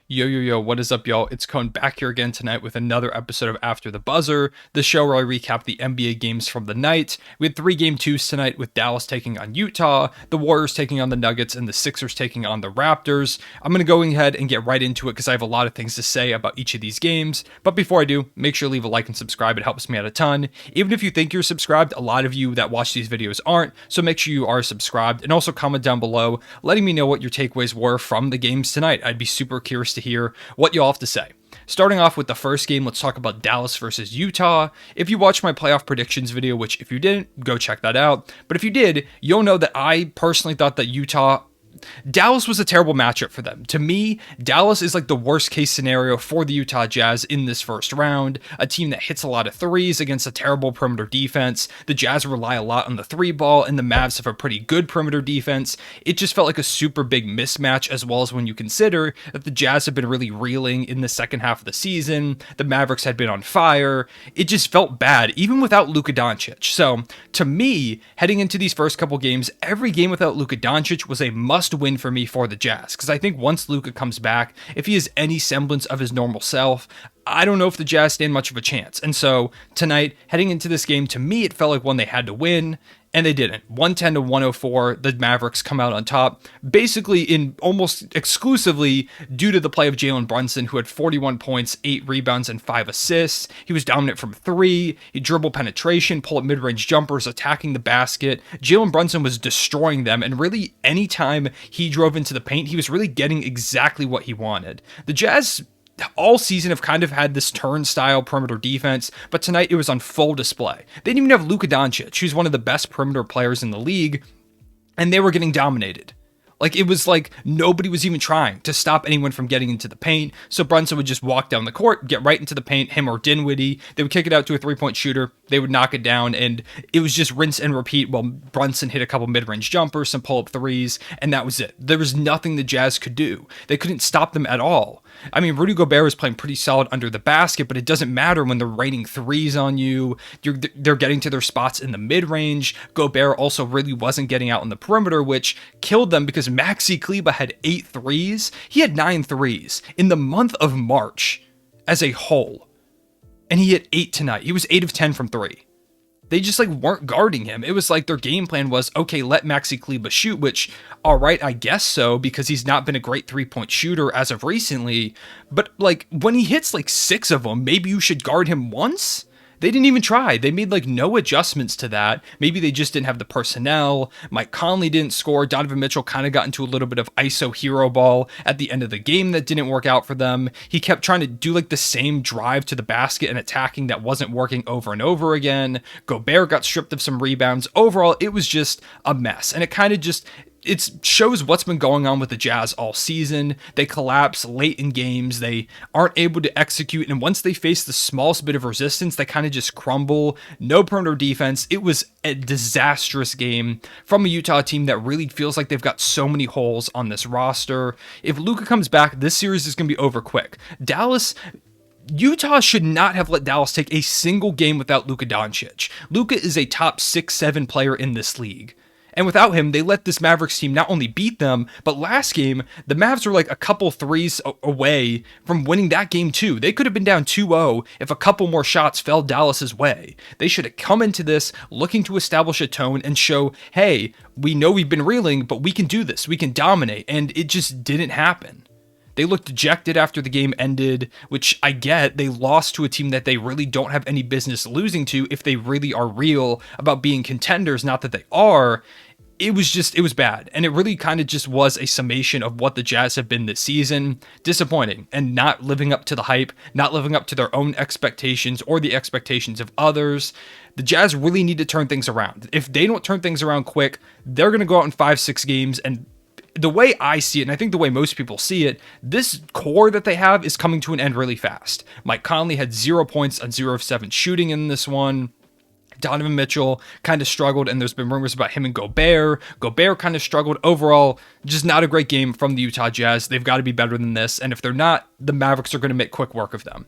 Yo, yo, yo, what is up, y'all? It's Cone back here again tonight with another episode of After the Buzzer, the show where I recap the NBA games from the night. We had 3 Game 2s tonight with Dallas taking on Utah, the Warriors taking on the Nuggets, and the Sixers taking on the Raptors. I'm going to go ahead and get right into it because I have a lot of things to say about each of these games. But before I do, make sure to leave a like and subscribe. It helps me out a ton. Even if you think you're subscribed, a lot of you that watch these videos aren't, so make sure you are subscribed. And also comment down below letting me know what your takeaways were from the games tonight. I'd be super curious to hear what you all have to say. Starting off with the first game, let's talk about Dallas versus Utah. If you watched my playoff predictions video, which if you didn't, go check that out. But if you did, you'll know that I personally thought that Dallas was a terrible matchup for them. To me, Dallas is like the worst case scenario for the Utah Jazz in this first round. A team that hits a lot of threes against a terrible perimeter defense. The Jazz rely a lot on the three ball, and the Mavs have a pretty good perimeter defense. It just felt like a super big mismatch, as well as when you consider that the Jazz have been really reeling in the second half of the season. The Mavericks had been on fire. It just felt bad, even without Luka Doncic. So, to me, heading into these first couple games, every game without Luka Doncic was a must win for me for the Jazz, because I think once Luka comes back, if he has any semblance of his normal self, I don't know if the Jazz stand much of a chance. And so tonight, heading into this game, to me, it felt like one they had to win, and they didn't. 110 to 104, the Mavericks come out on top, basically in almost exclusively due to the play of Jalen Brunson, who had 41 points, 8 rebounds, and 5 assists. He was dominant from three. He dribbled penetration, pull up mid-range jumpers, attacking the basket. Jalen Brunson was destroying them, and really anytime he drove into the paint, he was really getting exactly what he wanted. The Jazz all season have kind of had this turnstile perimeter defense, but tonight it was on full display. They didn't even have Luka Doncic, who's one of the best perimeter players in the league, and they were getting dominated. Like, it was like nobody was even trying to stop anyone from getting into the paint. So Brunson would just walk down the court, get right into the paint, him or Dinwiddie. They would kick it out to a three-point shooter. They would knock it down, and it was just rinse and repeat while Brunson hit a couple mid-range jumpers, some pull-up threes, and that was it. There was nothing the Jazz could do. They couldn't stop them at all. I mean, Rudy Gobert was playing pretty solid under the basket, but it doesn't matter when they're raining threes on you. They're getting to their spots in the mid-range. Gobert also really wasn't getting out in the perimeter, which killed them because Maxi Kleber had 8 threes. He had 9 threes in the month of March as a whole. And he hit 8 tonight. He was 8 of 10 from 3. They just weren't guarding him. It was like their game plan was, okay, let Maxi Kleber shoot, which, all right, I guess so, because he's not been a great 3-point shooter as of recently. But when he hits 6 of them, maybe you should guard him once? They didn't even try. They made no adjustments to that. Maybe they just didn't have the personnel. Mike Conley didn't score. Donovan Mitchell kind of got into a little bit of ISO hero ball at the end of the game that didn't work out for them. He kept trying to do the same drive to the basket and attacking that wasn't working over and over again. Gobert got stripped of some rebounds. Overall, it was just a mess. And it shows what's been going on with the Jazz all season. They collapse late in games. They aren't able to execute. And once they face the smallest bit of resistance, they kind of just crumble. No perimeter defense. It was a disastrous game from a Utah team that really feels like they've got so many holes on this roster. If Luka comes back, this series is going to be over quick. Utah should not have let Dallas take a single game without Luka Doncic. Luka is a top 6-7 player in this league. And without him, they let this Mavericks team not only beat them, but last game, the Mavs were a couple threes away from winning that game too. They could have been down 2-0 if a couple more shots fell Dallas's way. They should have come into this looking to establish a tone and show, hey, we know we've been reeling, but we can do this. We can dominate. And it just didn't happen. They looked dejected after the game ended, which I get. They lost to a team that they really don't have any business losing to if they really are real about being contenders, not that they are. It was bad. And it really kind of just was a summation of what the Jazz have been this season. Disappointing and not living up to the hype, not living up to their own expectations or the expectations of others. The Jazz really need to turn things around. If they don't turn things around quick, they're going to go out in 5-6 games, and the way I see it, and I think the way most people see it, this core that they have is coming to an end really fast. Mike Conley had 0 points on 0 of 7 shooting in this one. Donovan Mitchell kind of struggled, and there's been rumors about him and Gobert. Gobert kind of struggled. Overall, just not a great game from the Utah Jazz. They've got to be better than this, and if they're not, the Mavericks are going to make quick work of them.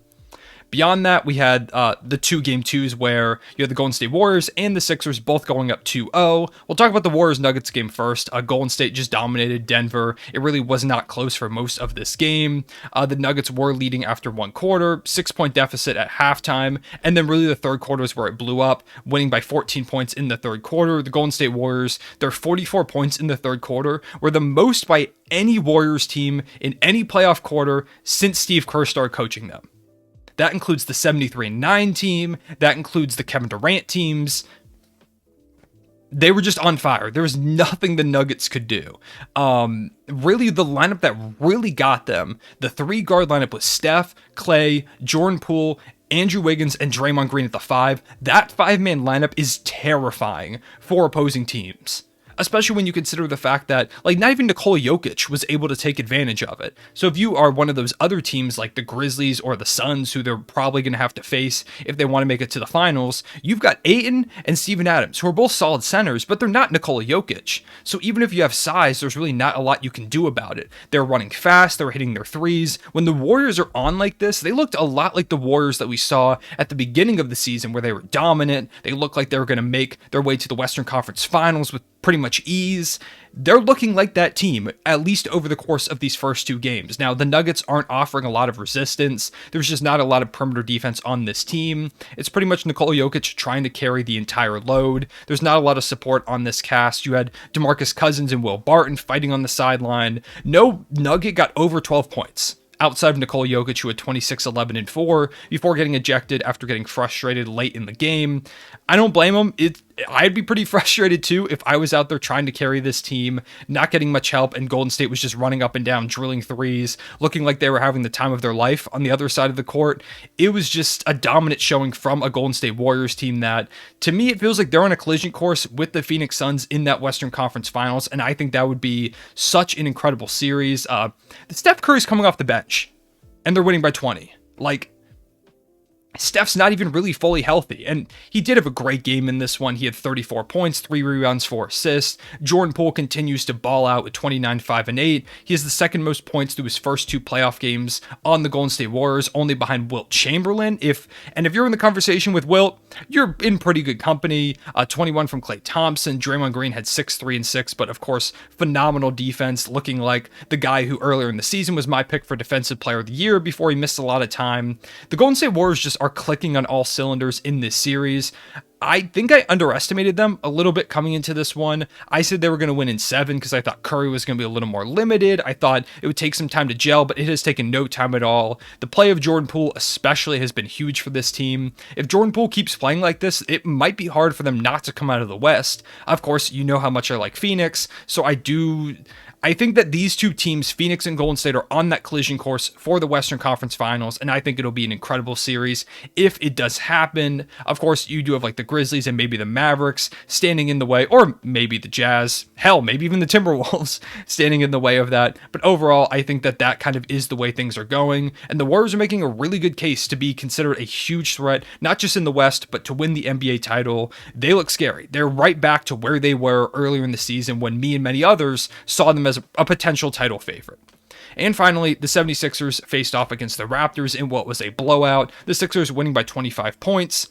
Beyond that, we had the two game twos where you had the Golden State Warriors and the Sixers both going up 2-0. We'll talk about the Warriors-Nuggets game first. Golden State just dominated Denver. It really was not close for most of this game. The Nuggets were leading after one quarter, 6-point deficit at halftime, and then really the third quarter is where it blew up, winning by 14 points in the third quarter. The Golden State Warriors, their 44 points in the third quarter were the most by any Warriors team in any playoff quarter since Steve Kerr started coaching them. That includes the 73-9 team. That includes the Kevin Durant teams. They were just on fire. There was nothing the Nuggets could do. Really, the lineup that really got them, the 3-guard lineup was Steph, Clay, Jordan Poole, Andrew Wiggins, and Draymond Green at the 5. That 5-man lineup is terrifying for opposing teams. Especially when you consider the fact that, like, not even Nikola Jokic was able to take advantage of it. So if you are one of those other teams like the Grizzlies or the Suns, who they're probably going to have to face if they want to make it to the finals, you've got Ayton and Steven Adams, who are both solid centers, but they're not Nikola Jokic. So even if you have size, there's really not a lot you can do about it. They're running fast, they're hitting their threes. When the Warriors are on like this, they looked a lot like the Warriors that we saw at the beginning of the season, where they were dominant. They looked like they were going to make their way to the Western Conference Finals with pretty much ease. They're looking like that team, at least over the course of these first two games. Now, the Nuggets aren't offering a lot of resistance. There's just not a lot of perimeter defense on this team. It's pretty much Nikola Jokic trying to carry the entire load. There's not a lot of support on this cast. You had DeMarcus Cousins and Will Barton fighting on the sideline. No Nugget got over 12 points. Outside of Nikola Jokic, who had 26, 11, and 4 before getting ejected after getting frustrated late in the game. I don't blame him. I'd be pretty frustrated too if I was out there trying to carry this team, not getting much help, and Golden State was just running up and down, drilling threes, looking like they were having the time of their life on the other side of the court. It was just a dominant showing from a Golden State Warriors team that, to me, it feels like they're on a collision course with the Phoenix Suns in that Western Conference Finals, and I think that would be such an incredible series. Steph Curry's coming off the bench, and they're winning by 20. Like, Steph's not even really fully healthy, and he did have a great game in this one. He had 34 points, 3 rebounds, 4 assists. Jordan Poole continues to ball out with 29, 5, and 8. He has the second most points through his first 2 playoff games on the Golden State Warriors, only behind Wilt Chamberlain. If you're in the conversation with Wilt, you're in pretty good company. 21 from Klay Thompson. Draymond Green had 6, 3, and 6, but of course, phenomenal defense, looking like the guy who earlier in the season was my pick for Defensive Player of the Year before he missed a lot of time. The Golden State Warriors just are clicking on all cylinders in this series. I think I underestimated them a little bit coming into this one. I said they were going to win in 7 because I thought Curry was going to be a little more limited. I thought it would take some time to gel, but it has taken no time at all. The play of Jordan Poole especially has been huge for this team. If Jordan Poole keeps playing like this, it might be hard for them not to come out of the West. Of course, you know how much I like Phoenix, so I think that these two teams, Phoenix and Golden State, are on that collision course for the Western Conference Finals, and I think it'll be an incredible series if it does happen. Of course, you do have like the Grizzlies and maybe the Mavericks standing in the way, or maybe the Jazz, hell, maybe even the Timberwolves standing in the way of that. But overall, I think that that kind of is the way things are going, and the Warriors are making a really good case to be considered a huge threat, not just in the West, but to win the NBA title. They look scary. They're right back to where they were earlier in the season when me and many others saw them as a potential title favorite. And finally, the 76ers faced off against the Raptors in what was a blowout. The Sixers winning by 25 points.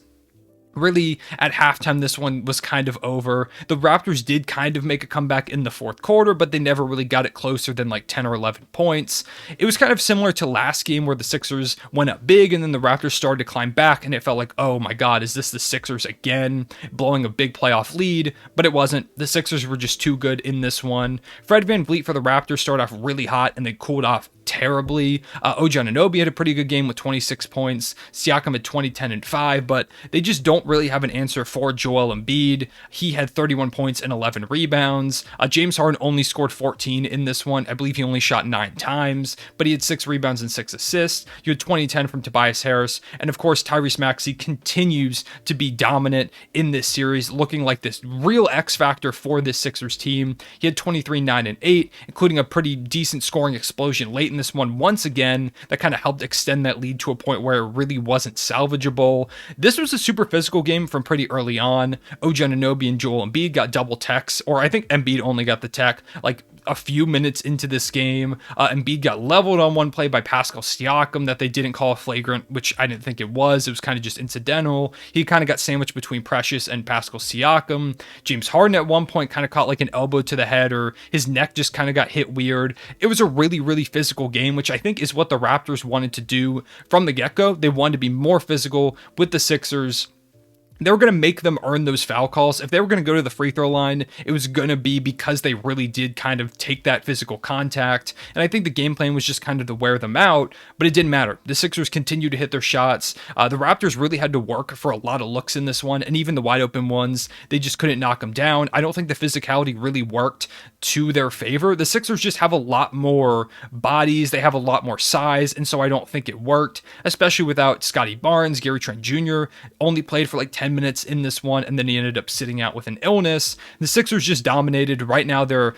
Really, at halftime, this one was kind of over. The Raptors did kind of make a comeback in the fourth quarter, but they never really got it closer than like 10 or 11 points. It was kind of similar to last game where the Sixers went up big and then the Raptors started to climb back, and it felt like, oh my God, is this the Sixers again, blowing a big playoff lead? But it wasn't. The Sixers were just too good in this one. Fred VanVleet for the Raptors started off really hot and they cooled off terribly. OG Anunoby had a pretty good game with 26 points. Siakam had 20, 10, and 5, but they just don't really have an answer for Joel Embiid. He had 31 points and 11 rebounds. James Harden only scored 14 in this one. I believe he only shot 9 times, but he had 6 rebounds and 6 assists. You had 20, 10 from Tobias Harris, and of course Tyrese Maxey continues to be dominant in this series, looking like this real X factor for this Sixers team. He had 23, 9, and 8, including a pretty decent scoring explosion late in in this one once again that kind of helped extend that lead to a point where it really wasn't salvageable. This was a super physical game from pretty early on. OG Anunoby and Joel Embiid got double techs, or I think Embiid only got the tech like a few minutes into this game. Embiid got leveled on one play by Pascal Siakam that they didn't call a flagrant, which I didn't think it was. It was kind of just incidental. He kind of got sandwiched between Precious and Pascal Siakam. James Harden at one point kind of caught like an elbow to the head, or his neck just kind of got hit weird. It was a really, really physical game, which I think is what the Raptors wanted to do from the get-go. They wanted to be more physical with the Sixers. They were going to make them earn those foul calls. If they were going to go to the free throw line, it was going to be because they really did kind of take that physical contact. And I think the game plan was just kind of to wear them out, but it didn't matter. The Sixers continued to hit their shots. The Raptors really had to work for a lot of looks in this one, and even the wide open ones, they just couldn't knock them down. I don't think the physicality really worked to their favor. The Sixers just have a lot more bodies. They have a lot more size, and so I don't think it worked, especially without Scotty Barnes. Gary Trent Jr. only played for like 10 minutes in this one, and then he ended up sitting out with an illness. The Sixers just dominated. Right now, they're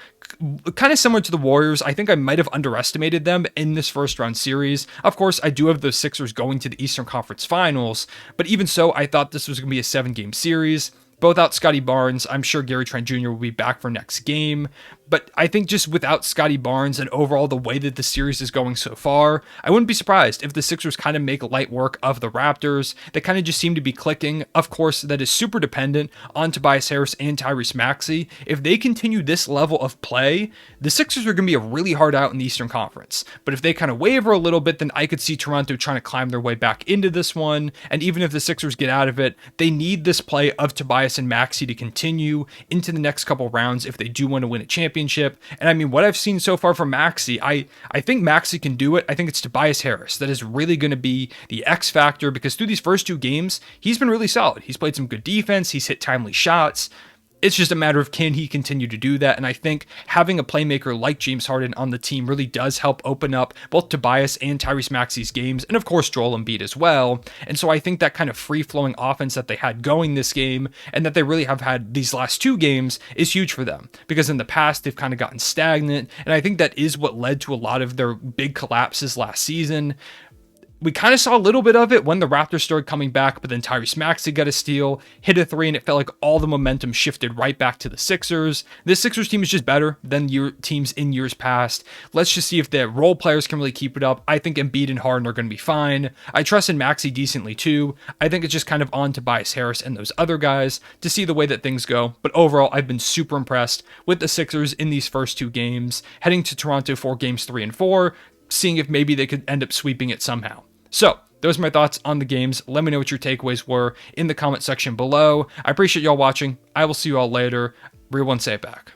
kind of similar to the Warriors. I think I might have underestimated them in this first round series. Of course, I do have the Sixers going to the Eastern Conference Finals, but even so, I thought this was going to be a 7-game series. Both out Scotty Barnes, I'm sure Gary Trent Jr. will be back for next game. But I think just without Scotty Barnes and overall the way that the series is going so far, I wouldn't be surprised if the Sixers kind of make light work of the Raptors. They kind of just seem to be clicking. Of course, that is super dependent on Tobias Harris and Tyrese Maxey. If they continue this level of play, the Sixers are going to be a really hard out in the Eastern Conference. But if they kind of waver a little bit, then I could see Toronto trying to climb their way back into this one. And even if the Sixers get out of it, they need this play of Tobias and Maxey to continue into the next couple rounds if they do want to win a championship. And I mean, what I've seen so far from Maxey, I think Maxey can do it. I think it's Tobias Harris that is really going to be the X factor, because through these first 2 games, he's been really solid. He's played some good defense. He's hit timely shots. It's just a matter of can he continue to do that. And I think having a playmaker like James Harden on the team really does help open up both Tobias and Tyrese Maxey's games, and of course Joel Embiid as well. And so I think that kind of free-flowing offense that they had going this game, and that they really have had these last 2 games, is huge for them, because in the past they've kind of gotten stagnant, and I think that is what led to a lot of their big collapses last season. We kind of saw a little bit of it when the Raptors started coming back, but then Tyrese Maxey got a steal, hit a 3, and it felt like all the momentum shifted right back to the Sixers. This Sixers team is just better than your teams in years past. Let's just see if the role players can really keep it up. I think Embiid and Harden are going to be fine. I trust in Maxey decently too. I think it's just kind of on Tobias Harris and those other guys to see the way that things go. But overall, I've been super impressed with the Sixers in these first 2 games, heading to Toronto for games 3 and 4, seeing if maybe they could end up sweeping it somehow. So, those are my thoughts on the games. Let me know what your takeaways were in the comment section below. I appreciate y'all watching. I will see you all later. Real one, say it back.